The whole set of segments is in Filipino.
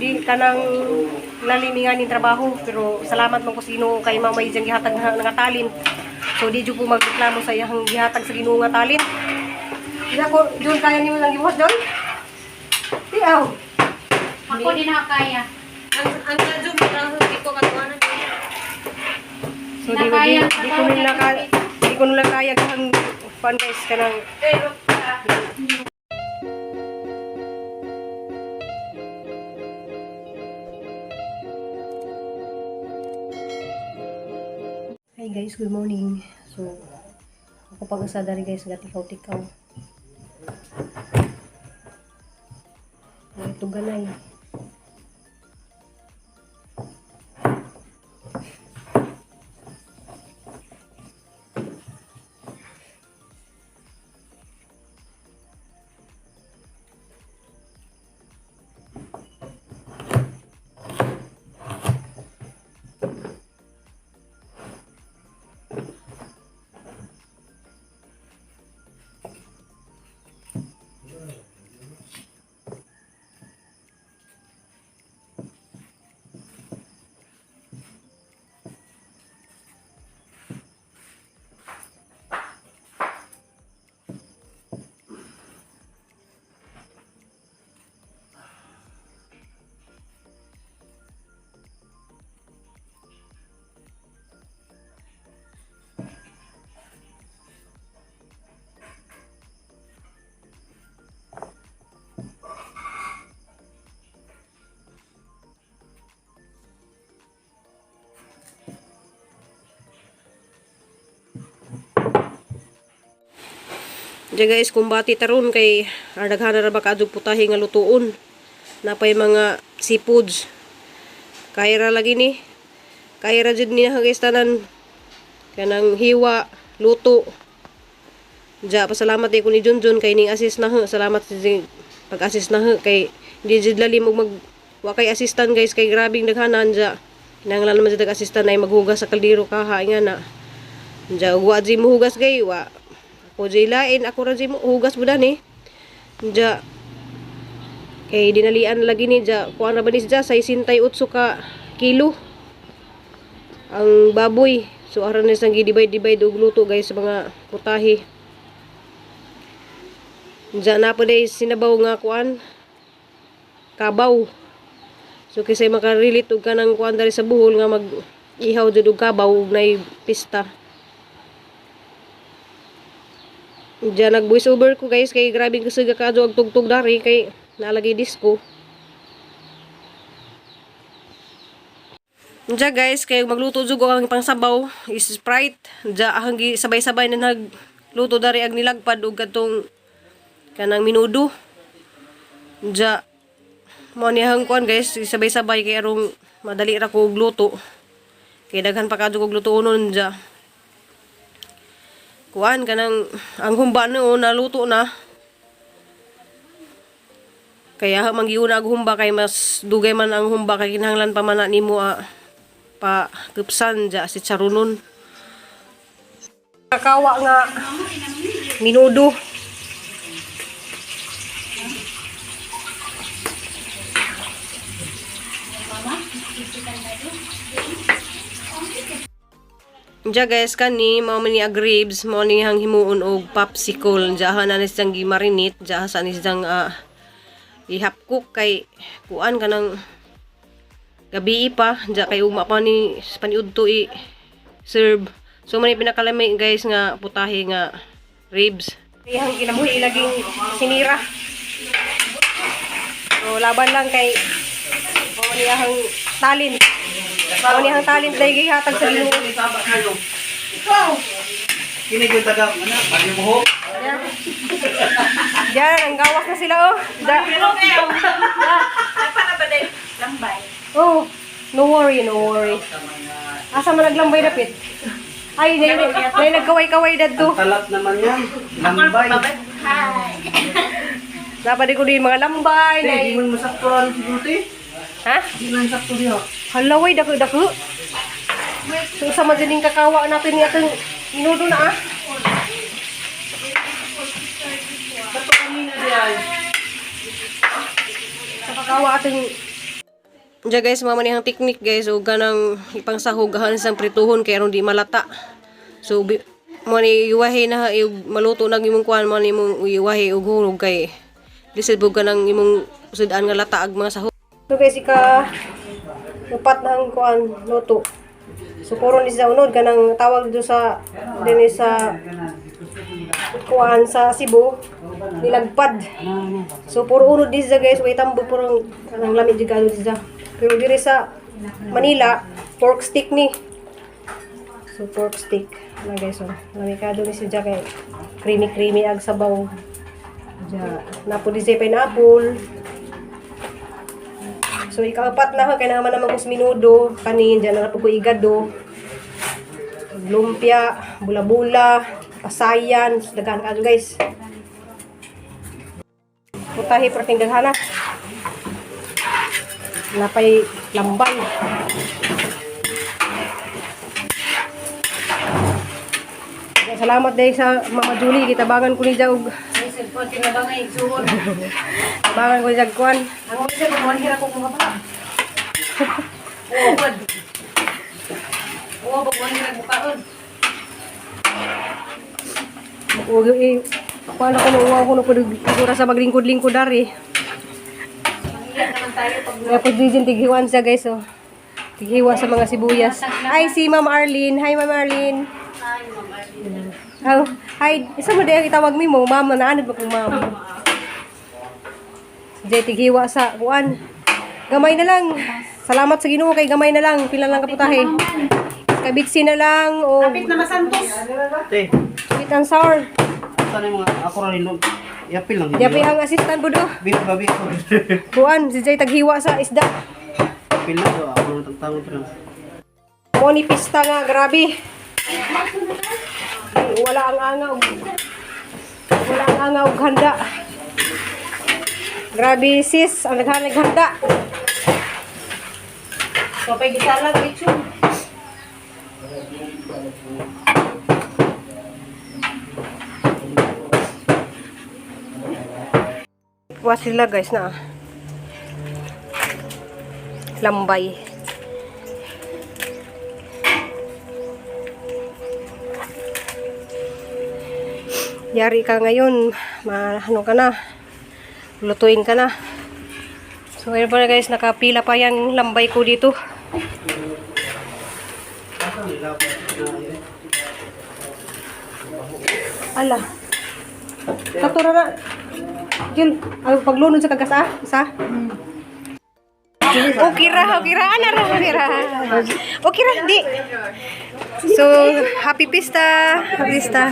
di kanang lalimingan ng trabaho, pero salamat man ko sino kay mamay diyang gihatag nga talin. So di jud po magreklamo sa iyang gihatag sa Ginoo nga talin. Di ako John kaya nimo lang gibuhat John? Di aw. Ako din nakakaya. Ang radyo mo lang ko katuanan. So di ko nila kaya kahang fan guys kanang Hi guys, good morning. So ako pag-asa dari guys gatikaw-tikaw. Ito ganay. Diya guys, kumbati taron kay daghana ra ba kadto putahe nga lutuon. Napay mga seafoods. Kaya ra lagi ni. Kaya ra jud niya guys tanan kanang hiwa, luto. Diya pasalamat di ko ni Junjun kay ning assist na he. Salamat sa pag-assist na he kay di jud lalim og wa kay assistant guys kay grabing daghanan diya. Kinahanglan naman jud assistant ay maghugas sa kaldero kaha nga na. Diya wa jud mohugas gay wa. Ako jay lain, ako ra jay mo hugas budan eh. Diya kay dinalian lagi ni diya kuan ra ba ni diya 68 ka kilo ang baboy. So aron ni sang gi-divide og luto guys sa mga putahe. Diya na pa day sinabaw nga kuan kabaw. So kisay makarelate og kanang kuan dali sa buhol nga mag ihaw jud og kabaw ug nay pista. Diyan nag voice over ko guys kay grabe kasi kadto og tugtog dari kay nalagay disco. Diyan guys kay magluto jud ko ang pangsabaw is Sprite. Diyan ahang sabay-sabay na nagluto dari ag nilagpad og kadtong kanang minudo. Diyan mo ni hang kuan guys sabay-sabay kay arong madali ra ko og luto. Kay daghan pa kadto og lutuonon diyan. Kuan kanang ang humba no naluto na. Kaya manggiuna ang humba kay mas dugay man ang humba kay kinahanglan pa man nimo pa kupsan ja si charunon. Kakawa nga minudo. Diya guys kani mao man ni ribs mao ni hang himuon og popsicle diya na siyang gimarinate diya sa ni siyang ihapkok kay kuan kanang gabi pa diya kay ugma pa ni paniudto i serve. So man pinakalamay guys nga putahe nga ribs. Iyang kinabuhi laging sinira. So laban lang kay mao ni hang talin. Mao ni hang talent dai gihatag sa Ginoo. Ikaw. Kini gyud taga ana, pag buhok. Diyan ang gawas na sila oh. Para ba dai lambay? Oh, no worry, no worry. Asa man naglambay dapit? Ay, nay nagkaway-kaway dadto. Talat naman yan. Lambay. Hi. Dapat ko din mga lambay na. Di man masaktuan si Duty. Ha? Di man sakto diha. Halaway dako-dako. So sa madaling kakawa natin ni atong minudo na ah. Bato kanina diay. Sa kakawa atong Diya guys, mamanihang technique guys. O ganang ipang sahugahan isang prituhon kaya ron di malata. So, mo ni iwahe na maluto nag imong kuan mo ni imong iwahe og hulog kay lisod bug ganang imong sudan nga lata ag mga sahog. So guys, upat na ang kuan luto. So puro ni sa unod kanang tawag do sa dinhi sa kuan sa Cebu nilagpad. So puro unod di sa guys, way tambo puro kanang lamig di gado di sa. Pero diri sa Manila, pork stick ni. So pork stick na guys, so lamikado ni si kay creamy ag sabaw. Ja, napo di sa pineapple. So ikaapat na kay naman naman kus minudo kanin diyan na po ko igado. Lumpia, bula-bula, pasayan, daghan ka guys. Putahi perting daghana. Napay lambay. Salamat dahil sa Mama Julie, kitabangan ko ni Jaug. Ay, cellphone, tinabangay, suhon. Tabangan ko ni Jagkuan. Ang mga siya, kung hira ko kung ba? Oo, bud. Oo, pag hira bukaon. Paano ko nung uwaw ko nung pagkura sa maglingkod-lingkod dari. Iyak naman tayo pag Kaya po din tighiwan siya guys, oh. Tighiwan sa mga sibuyas. Ay, si Ma'am Arlene. Hi, Ma'am Arlene. Oh, hi. Isa mo dahil itawag mo, ma'am, naanad ba kong ma'am? Diyan, tighiwa sa kuan. Gamay na lang. Salamat sa Ginoo kay gamay na lang. Pila lang kaputahe. Kabitsi na lang, o kapit na masantos. Te, sweet and sour. sana yung mga ako rin nun. Yapil lang. Diyan, ang assistant po do. Beef babi ako. Kuan, si Jay taghiwa sa isda. Yapil lang. So, ako nang tangtangon pa lang. Mo ni pista nga, grabe. Wala ang angaw. Wala ang angaw handa. Grabe sis, ang naghanda. So, pag isalag, lechon. Kuha sila guys na lambay. Yari ka ngayon, ano ka na, lutuin ka na. So ayun po na guys, nakapila pa yung lambay ko dito. Ala, katura na. Jul, paglunod sa kagas isa? Okay ra, ana ra, okay ra. Okay ra, di. So, happy pista. Happy pista.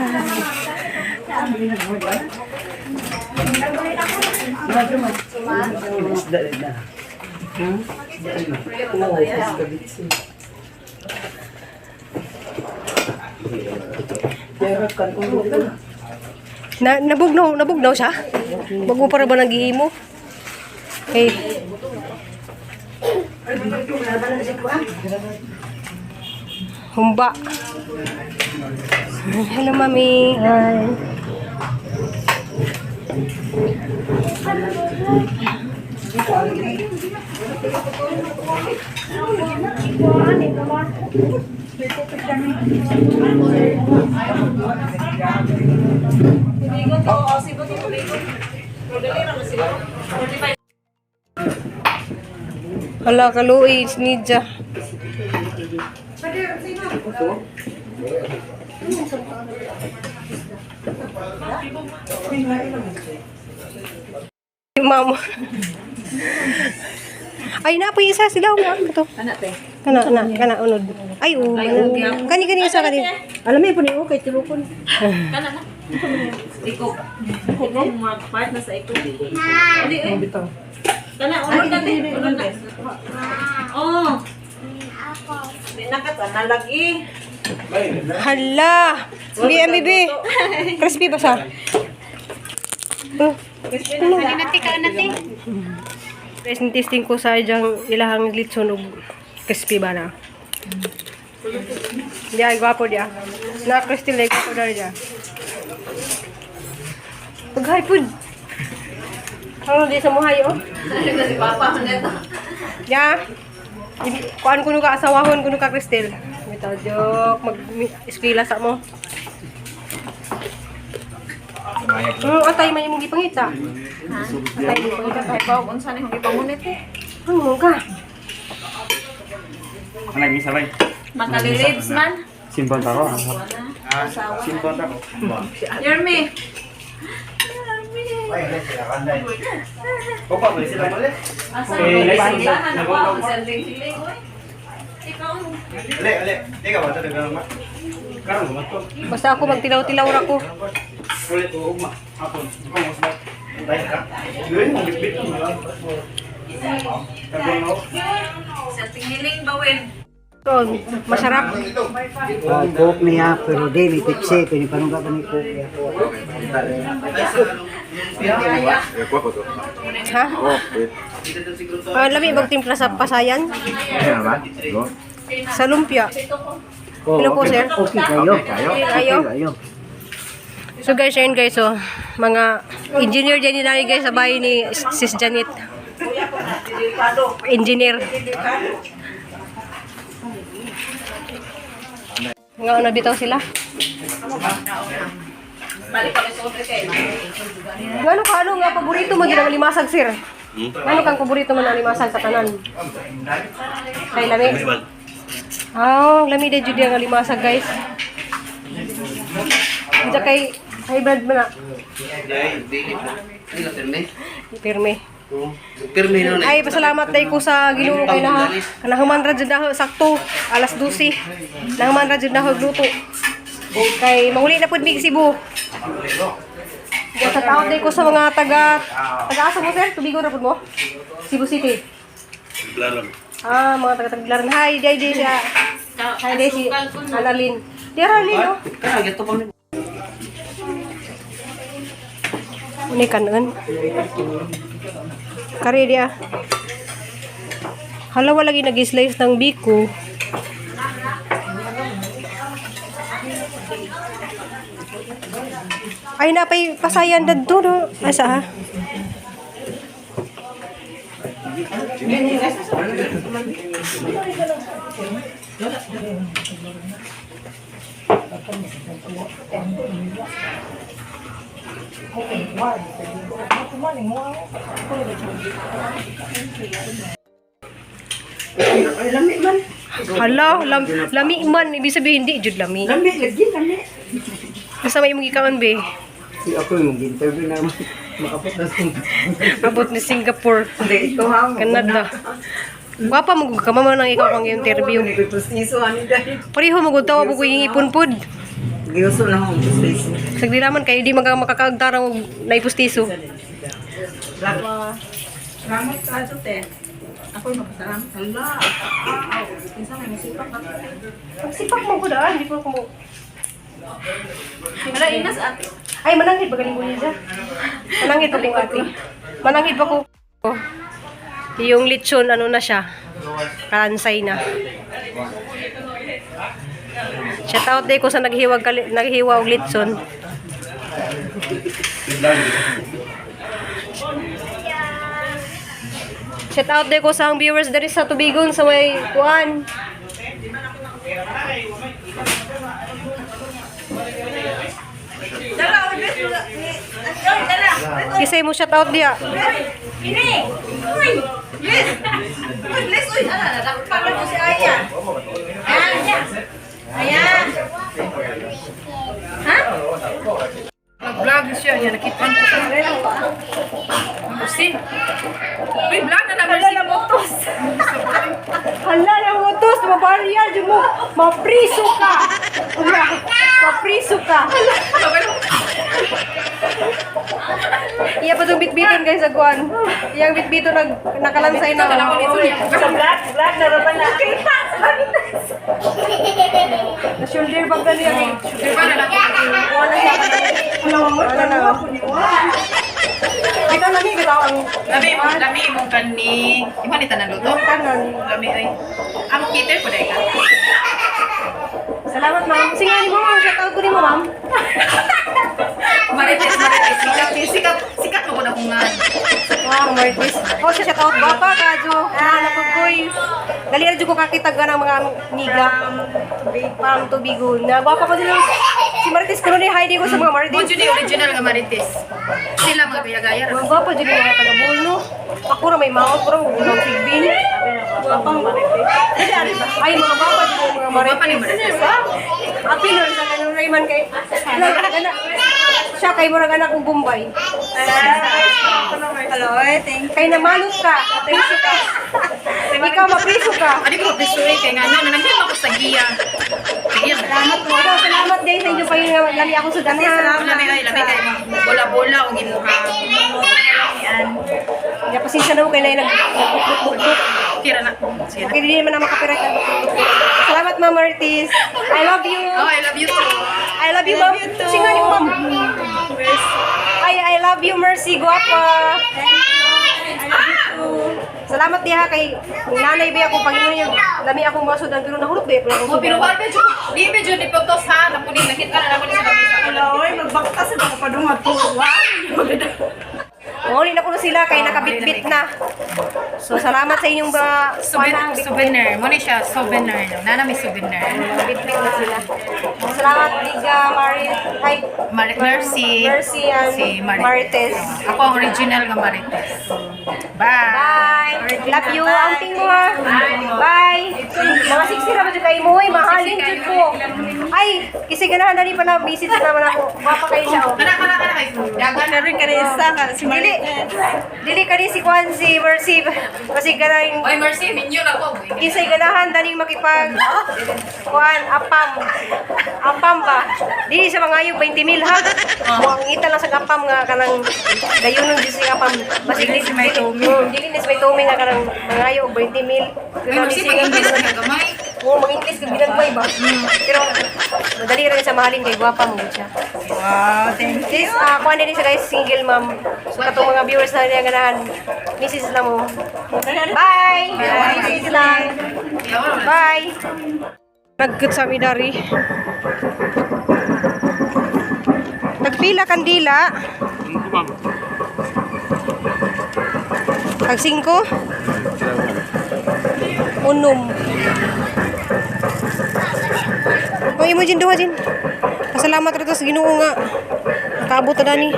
Nabugnaw siya? Bago para ba naghihimo? Okay. Humba. Hello, Mami. Hi. Hala, kaluoy, sinidya. Mama. Ay, napoy isa sila. Ito. Kana, unod. Ay, kani isa kani. Alam mo po ni okay, tilupon. Kana na. Iko. Iko mo part na sa iko. Dili eh. Bitaw. Kana unod na din. Unod na. Oh. Ako. Binakat na lagi. Hala. Bibi. Crispy ba sa? Guys, testing ko sa ijang ilahang litson og crispy ba na. Diya, gwapo diya. Na crispy like ko dari diya. Paghay pud. Ano di sa muhay oh? Si Papa neto. Ya. Kuan kuno ka asawahon kuno ka Cristel. Bitaw joke mag-eskwela sa mo. Atay may imong gipangita. Atay mo gipangita kay Ikaw, kung saan yung ipamunit eh. ano ka? Lagi sabay. Makalilibs man. Simpon ako. Simpon ako. Yermi. Opa, balik sila ulit. Asa Eh, mo? license. Silahan ako. Nagawa ko. Siling-siling, oy. Ikaw. Ale. Teka ba ito dagang ma? Karon mo to. Basta ako magtilaw-tilaw ra ko. Ulit ugma. Hapon. Ikaw mo sa. Tayo ka. Dili mo bit mo. Karon mo. Sa tinghiling bawin. Ron, masarap. Coke niya, pero di, may Pepsi, pinipanungga ka ni Coke. Ha? Lami bang timpla sa pasayan? Sa lumpia. Hello po, sir. Okay kayo. Okay kayo? Kayo. So guys, ayun guys, so, mga engineer dyan nila guys sa bahay ni Sis Janet. Engineer. Nga na bitaw sila. Balik kami sa otre kay. Ngano ka ano nga paborito mo ginang limasag sir? Ngano kang paborito mo na limasag sa tanan? Kay lami. Lami de jud nga limasag guys. Diya kay hybrid mo na. Pirme. Pirmi nun Ay, pasalamat day ko sa Ginoo kay na kanahuman ra jud na sakto alas 12. Nahuman ra jud na luto. Kay mahuli na pud mig Cebu. Sa taon day ko sa mga taga-asa mo sir, tubigon ra pud mo. Cebu City. Mga taga-Tagbilaran. Hi, day siya. Hi, day si Analin. Dira Analin, no? Kaya gito pa ni. Ini kanan. Kari dia. Halawa lagi nag-slice ng biko. Ay napay pasayan dadto no. Asa ha? Ay, lami man. Hala, lami man. Ibig sabihin, hindi jud lami. Lami, lagi, lami. Basta may mong ikawan, be. Si ako yung interview na makapot na Abot ni Singapore. Hindi, ito ha. Canada. Wapa mo ka mama nang ikaw ang interview. Pustiso, ano dahil. Pareho mo gud tawa mo ko yung ipon-pod. Giuso na akong pustiso. Sagdiraman kayo di makakaagtarang og naipustiso. Salamat ka te. Ako'y magpasalamat. Hala. Kinsa may musipak ako. Pagsipak mo ko daan, di ko mo. Hala, inas ate. Ay, mananghid ba galing ko niya? Mananghid pa ko ate. Mananghid pa ko. Yung lechon, ano na siya? Karansay na. Shout out day ko sa naghiwa og lechon. Shout out day ko sa ang viewers dari sa Tubigon sa may kuan. Kisay mo shout out dia. Ini. Uy. Yes. Uy, bless uy. Ala, dapat pala mo si Aya. Ayan. Ayan. Ha? Nag-vlog siya, yan nakipan ko sa kanila. Kasi, uy, vlog na naman siya. Hala na motos, mabariyal dyan mo. Mapriso ka. Mapriso ka. Iya pa itong bitbiton guys, agwan. Iyang bitbiton nakalansay na. Sa black na raman na. Na-shoulder bag na niya. Shoulder bag na wala siya. Wala na. Kita lagi kita ang Lami mo kani. Iman ita na luto. kanan. Lami ay. Ang kiter po dai ka. Salamat ma'am. Sige, ni mo ma'am. Shout out ko ni mo ma'am. Marites. Sikat mo ko na kung nga. Wow, Martis. Oh, shout out bapa, Kajo. Nakapagkoy. Dali na dyan ko kakitag ng mga amiga. Parang tubigo. Nagwapa ko sila. Si Marites ko ni Heidi ko sa mga Marites. Bunjo ni original nga marites. Sila mga gaya-gaya. Nagwapa dyan yung mga taga-bulno. Ako na may maot, parang unang sigbin. Ay, mga bapa dyan yung mga Papa ni Marites. marites. Apil na sa kanong Rayman kay. Siya kay mo anak kong Bombay. Hello, thank Kay namalot ka. Atenso ka. Ikaw mapriso ka. Adi ko pisuy kay nga ano nangyay ako sa giya. Giya. Salamat mo. Salamat din sa inyo pa yung lami ako sa dana. Labi kay bola-bola o ginuha. Kaya pasensya na mo kay na nagbukbuk. Tira na. Sige na. Okay, hindi naman na makapirat ng bukbuk. Salamat, Ma'am Martis. I love you. Oh, I love you too. I love you, Ma'am. Singa ni Ma'am. I love you, Mercy. Guwapa. Salamat diha kay nanay ba ako Panginoon yung lami akong masudan pero nahulog ba ako. Oh, pero wala medyo. Di medyo ni photos ha. Napunin nakita na ako ni sa kabisa. Hello, magbaktas na ako padungat po. Ngoli na ko na sila kay nakabitbit na. So salamat sa inyong ba Souvenir. Mo ni siya souvenir. Nana may souvenir. Nakabitbit na sila. Salamat Liga, Hi, Mercy. Mercy and Si Marites. Ako ang original nga marites. Bye. Bye. Love you. Outing mo ha. Bye. Mga 60 na ba dyan kayo mo? Mahalin dyan ko. Ay, kasi ganahan na rin pala. Message naman ako. Mapa kayo siya. Oh. Kana kay. Dagan Na rin ka na isa ka. Si Dili. Dili ka rin si Kwan, si Mercy. Kasi ganahin. Oy, Mercy, minyo na ko. Isa'y ganahan daning makipag Kwan, apam ba? Dili sa mga ayog 20,000 ha. Muang ngita lang sa apam nga kanang gayunon di sa apam. Basig di si may tumi. Dili ni sa may tumi nga kanang mga ayog 20,000. Oy, Mercy, mag-English ka gamay. Oo, mag-English ka ginagmay ba? Pero madali rin sa mahalin kay gwapa mo siya. Wow, thank you. This, kuha din sa guys, single mom. So, katong mga viewers na niya ganahan, misis lang mo. Bye! Misis lang. Bye! Nagkut sa midari. Nagpila kandila. Tag 5. Unom. Kung imo dyan duha dyan. Pasalamat rito sa Ginoo nga. Nakaabot na ni.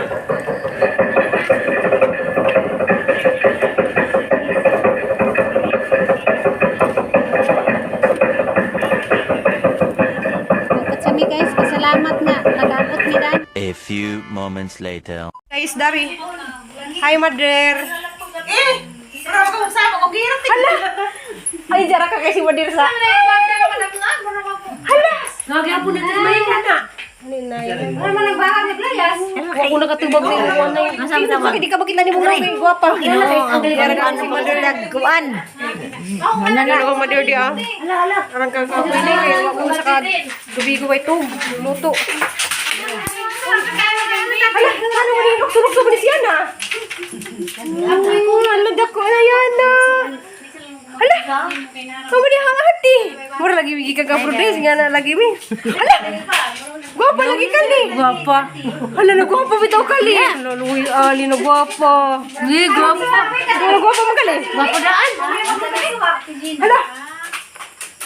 Kami guys, pasalamat nga nag-abot mi dan. A few moments later. Guys, Dari. Hi, Mader. Pero ako sama ko gira. Hala! Ay, jara ka kasi Mader sa... Hala! Nagyan po natin may na. Ano man nagbahag ni playas? Ako nakatubag sa iyo na yun. Hindi ka bakit na ni mo nga kay guwapa. Ang galing-galing si Mader nagkuan. Ano ka Mader di ah? Karang kang kapoy na kaya ako sa kadubigo ay ito. Luto. Hala! Ano mo rin? Lukso-lukso mo ni siya na? Hala, dako na yan na. Hala! Kamu di hangati. Mura lagi wigi kagak protes nga na lagi mi. Hala! Guwapa lagi kali. Guwapa. Hala na guwapa bitaw kali. Luwi ali na guwapa. Ni guwapa. Hala guwapa mo kali. Guwapa daan. Hala!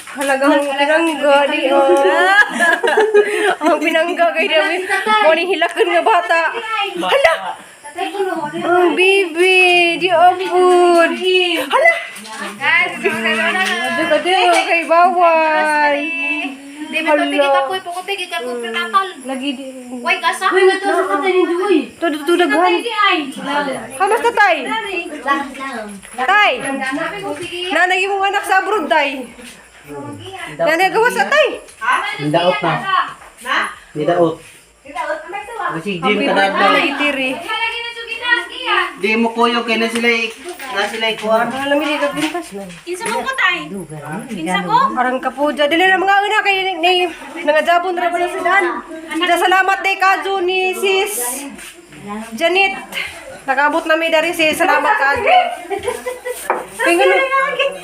Halagang pinangga di ang pinangga kay Dami. Mo ni hilakan nga bata. Hala! Ang bibi, di ampun. Hala! Aduh, kay bawal. Di ba tigi ka koy pukote gi ka koy pinatal. Lagi di. Way gasa. Way gato sa katay ni Joy. Tudo daghan. Hamas ta tay. Tay. Nanay mo anak sa abroad tay. Nanay gawa sa tay. Nidaot na. Nidaot. Kasi gym ka na. Itiri. Di mo kuyo kay na sila kuha. Alam mi ka pintas na. Kinsa mo ko tay? Kinsa ko? Parang kapuja. Dili na mga una kay ni nangajabon ra ba sa dan. Salamat day kadyo ni sis Janet. Nakabot na may dari si salamat kadyo. Kay ngano?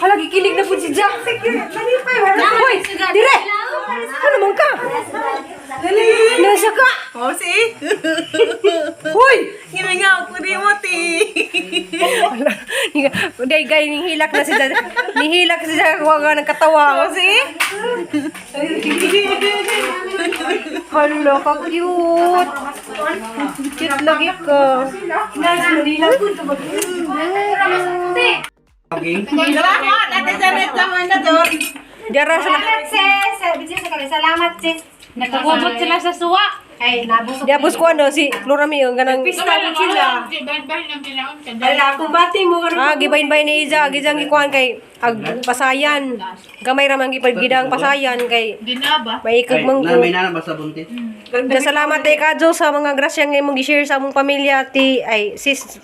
Hala gikilig na pud si Jack. Hoy, dire. Ano man ka? Nasa ka? Oh, si? Hoy! Hininga ako ni mo, ti. Day gay ning hilak na si Jack. Nihilak siya kuha nga ng katawa kasi. Hala, ka-cute. Cute lagi ka. Salamat, Ate Janet, sa mga doon. Diyara sa Salamat, sis. Nakagubot sila sa suwa. Ay, nabusog. Diabos ko ano, si Florami yung ganang... sila. Gibayin-bayin ni Iza, gizang ikuan kay pasayan. Gamay ramang gidang pasayan kay Dinaba. maikag Ay, mong na ko. may nana basta buntis. Salamat kay Kadjo sa mga grasyang nga imong gi-share sa among pamilya sis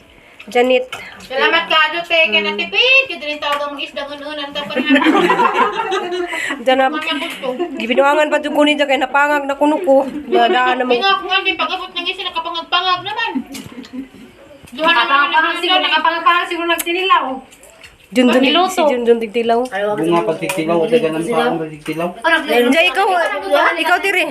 Janet. Salamat ka, Ado, te. Kaya natipid. Kaya din tawag mong isda unan ka pa rin. Diyan na, Mga gusto. gibinuangan pa dyan kunin dyan kay napangag na kuno ko. Nadaan na mo. Tingnan ko nga, may pag-abot ng isa, nakapangag-pangag naman. Duha naman Nakapangapang siguro nagtinilaw. Junjun, si Junjun Tigtilaw. Bunga pagtitilaw o dagan ng paong pagtitilaw. Diyan ikaw tiri.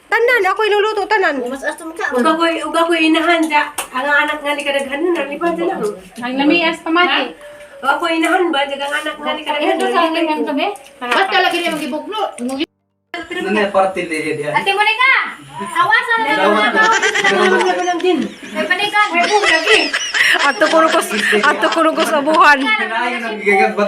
Tanan, ako iluluto, tanan. Uga ko inahanda. Ang anak nga ni kadaghan na, lipat na lang. Ang lamias pamati. Ako inahan ba, dagang anak nga ni kadaghan Ito sa akin ng tabi. Ba't talaga niya magibugno? Nana party liya diyan. Ate Monica! Hawasan na lang mga May panikan! May lagi! Ato kuno ko sa buhan. Kinain ang gigagat ko.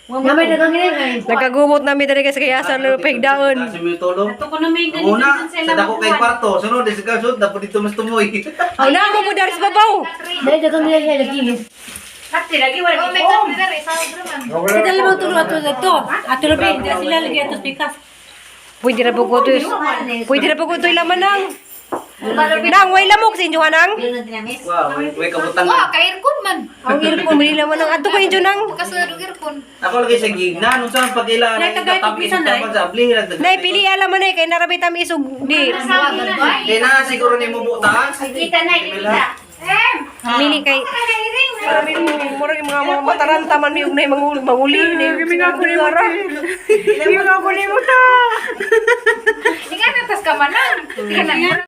Namay dagang ginay. Nagkagumot namin dali kasi kaya sa pahigdaon. Kasi may tulong. Ito ko na may Una, sa dako kay kwarto, sunod sa gasod, dapat dito mas tumoy. Aw na mo dari sa babaw. Dahil dagang ginay lagi. Ate, lagi wala Oh, may kapri na rin. Sa naman. Kita lamang tulo ato ito. Ato labi, hindi sila lagi ato pikas. Pwede na po ko to. Pwede na po ko to ilaman nang. Nang, way lamok sa inyo nang. Wow, may kabutang. Wow, kairkon man. Ang irkon, may laman nang. Ato ko inyo nang. Kasunod irkon. Ako lagi sa gigna, nung saan pagkailangan Nay, tagay ko pisan, nay. sa abli. Nay, pili alam mo na kay narabay tam isog. Di. Di na siguro ni mo buta. Kita na, kita. Mili kay. Marami murag yung mga mataranta man yung nay manguli. Hindi nga ko ni mo. Hindi nga ko ni mo ta. Tingnan natas ka man lang.